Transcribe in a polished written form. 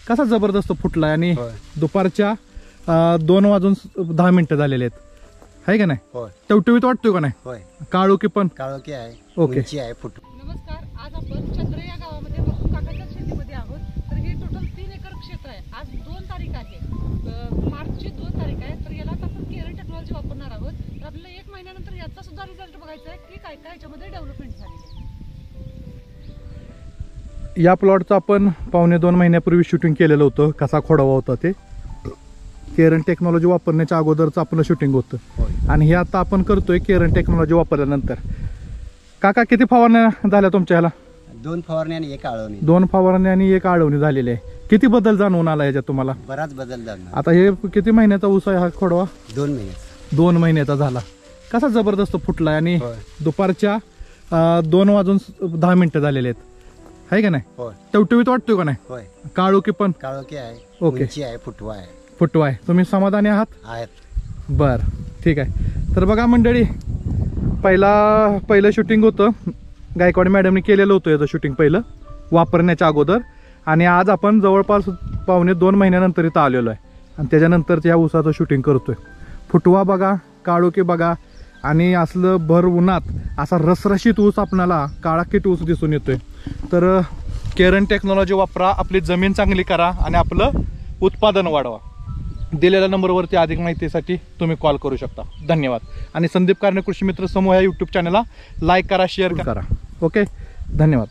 कसा जबरदस्त फुटलाय आणि दुपारच्या 2:10 झालेले आहेत, आहे का नाही? टवटवीत वाटतोय का नाही? काळोखी पण काळोखी आहे. ओके. नमस्कार, आज आपण चंद्र या गावामध्ये बघू काकाच्या शेतीमध्ये आहोत. तर हे टोटल 3 एकर क्षेत्र आहे. आज 2 तारीख आहे, मार्चची 2 तारीख आहे. तर याला आपण केरन टेक्नॉलॉजी वापरणार आहोत. तर आपल्याला 1 महिन्यानंतर याचा सुद्धा रिझल्ट बघायचा आहे की काय काय याच्यामध्ये डेव्हलपमेंट झाली आहे. या प्लॉटचं आपण 2.25 महिन्यापूर्वी शूटिंग केलेलं होतं, कसा खोडावा होता ते. केरन टेक्नॉलॉजी वापरण्याच्या अगोदरचं आपलं शूटिंग होतं आणि हे आता आपण करतोय केरन टेक्नॉलॉजी वापरल्यानंतर. काका किती फवारण्या झाल्या तुमच्या ह्याला? 2 फवारणी आणि 1 आळवणी. 2 फवारणी आणि 1 आळवणी झालेली आहे. किती बदल जाणवून आला याच्यात तुम्हाला? बराच बदल झाला. आता हे किती महिन्याचा ऊस आहे हा खोडवा? 2 महिन्याचा. 2 महिन्याचा झाला. कसा जबरदस्त फुटलाय आणि दुपारच्या 2:10 झालेले आहेत, आहे का नाही? टवटवीत वाटतोय का नाही? काळोखी पण काळोखी आहे. ओके. आहे, फुटवा आहे. फुटवा आहे. तुम्ही समाधानी आहात? आहेत. बर, ठीक आहे. तर बघा मंडळी, पहिलं शूटिंग होतं गायकवाड मॅडमने केलेलं होतं याचं शूटिंग पहिलं वापरण्याच्या अगोदर, आणि आज आपण जवळपास 2.25 महिन्यानंतर इथं आलेलो आहे आणि त्याच्यानंतर या ऊसाचं शूटिंग करतोय. फुटवा बघा, काळोखी बघा, आणि असलं भर उन्हात असा रसरशीत ऊस आपल्याला काळाकीट ऊस दिसून येतोय. तर केरन टेक्नॉलॉजी वापरा, आपली जमीन चांगली करा आणि आपलं उत्पादन वाढवा. दिलेल्या नंबरवरती अधिक माहितीसाठी तुम्ही कॉल करू शकता. धन्यवाद. आणि संदीप कारणे कृषी मित्र समूह या यूट्यूब चॅनलला लाईक करा, शेअर करा. ओके, धन्यवाद.